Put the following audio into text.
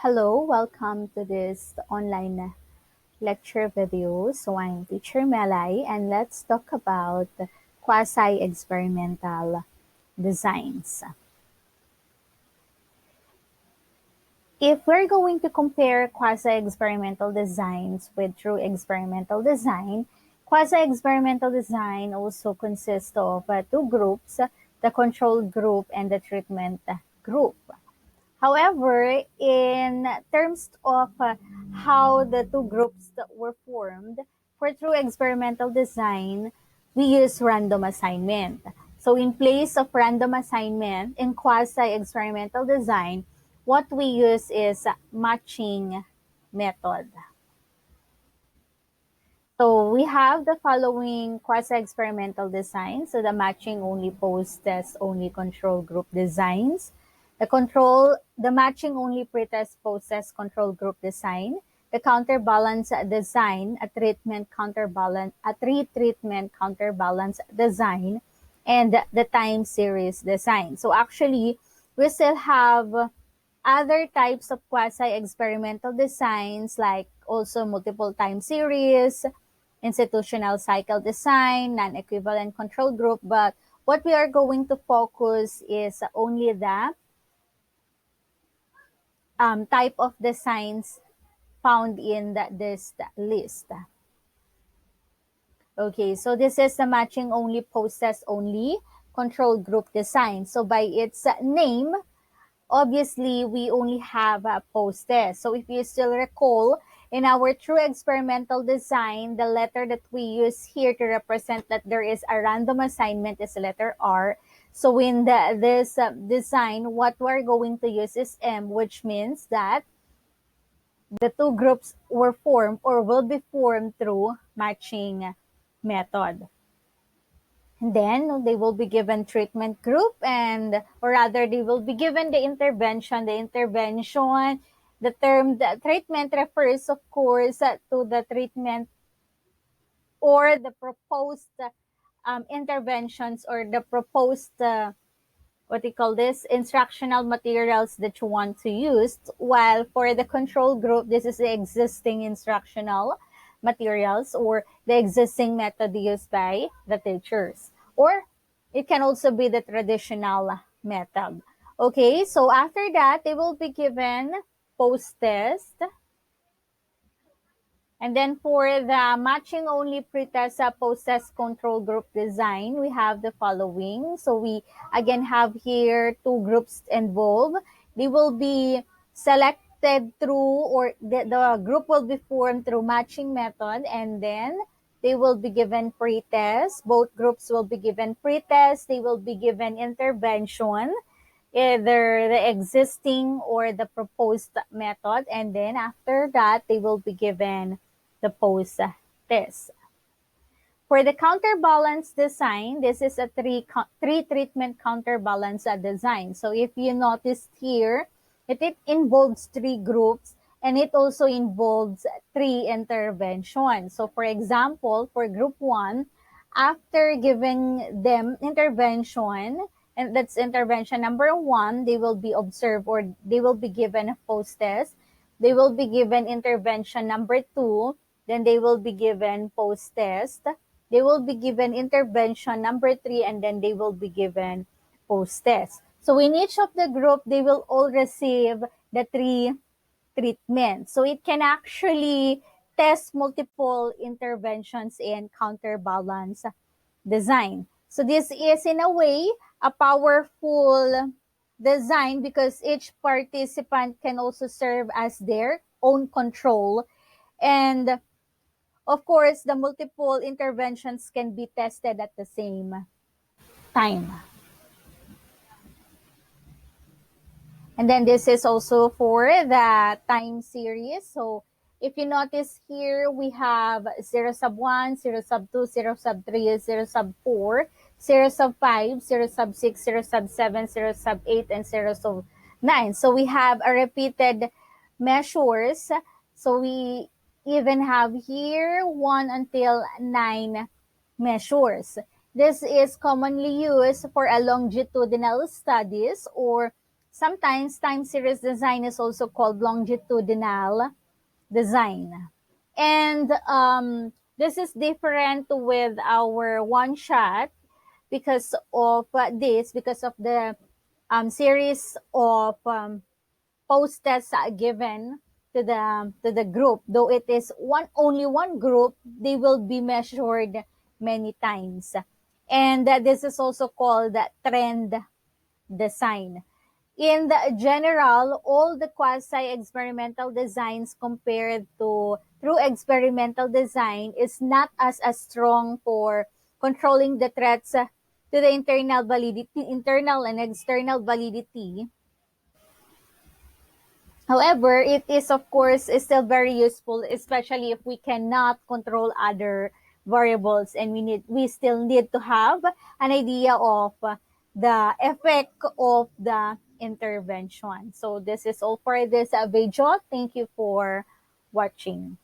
Hello, welcome to this online lecture video. So I'm teacher Melai and let's talk about quasi-experimental designs. If we're going to compare quasi-experimental designs with true experimental design, quasi-experimental design also consists of two groups, the control group and the treatment group. However, in terms of how the two groups that were formed, for true experimental design, we use random assignment. So in place of random assignment in quasi-experimental design, what we use is matching method. So we have the following quasi-experimental designs. So the matching only post-test only control group designs. The matching only pre-test post-test control group design. The counterbalance design, a three-treatment counterbalance design, and the time series design. So actually, we still have other types of quasi-experimental designs like also multiple time series, institutional cycle design, non-equivalent control group. But what we are going to focus is only the type of designs found in this list. Okay, so this is the matching only post-test only control group design. So by its name, obviously we only have a post-test. So if you still recall, in our true experimental design, the letter that we use here to represent that there is a random assignment is letter R. So in this design, what we're going to use is M, which means that the two groups were formed or will be formed through matching method. And then they will be given treatment group or rather they will be given the intervention. The term the treatment refers, of course, to the treatment or the proposed interventions or the proposed what do you call this, instructional materials that you want to use. While for the control group, this is the existing instructional materials or the existing method used by the teachers. Or it can also be the traditional method. Okay, so after that, they will be given post-test. And then for the matching only pretest post-test control group design, we have the following. So we again have here two groups involved. They will be selected through or the group will be formed through matching method and then they will be given pretest. Both groups will be given pretest. They will be given intervention, either the existing or the proposed method. And then after that, they will be given the post test. For the counterbalance design, this is a three treatment counterbalance design. So if you noticed here, it involves three groups and it also involves three interventions. So for example, for group one, after giving them intervention, and that's intervention number one, they will be observed or they will be given a post test. They will be given intervention number two, then they will be given post test. They will be given intervention number three, and then they will be given post test. So in each of the group, they will all receive the three treatments. So it can actually test multiple interventions in counterbalance design. So this is in a way a powerful design because each participant can also serve as their own control. And of course, the multiple interventions can be tested at the same time. And then this is also for the time series. So if you notice here, we have 0 sub 1, 0 sub 2, 0 sub 3, 0 sub 4, 0 sub 5, 0 sub 6, 0 sub 7, 0 sub 8, and 0 sub 9. So we have a repeated measures. So we even have here 1 until 9 measures. This is commonly used for a longitudinal studies or sometimes time series design is also called longitudinal design. And this is different with our one shot because of because of the series of post tests given to the group. Though it is only one group, they will be measured many times. And this is also called trend design. In the general, all the quasi-experimental designs compared to true experimental design is not as strong for controlling the threats to the internal and external validity. However, it is of course is still very useful, especially if we cannot control other variables, and we still need to have an idea of the effect of the intervention. So this is all for this video. Thank you for watching.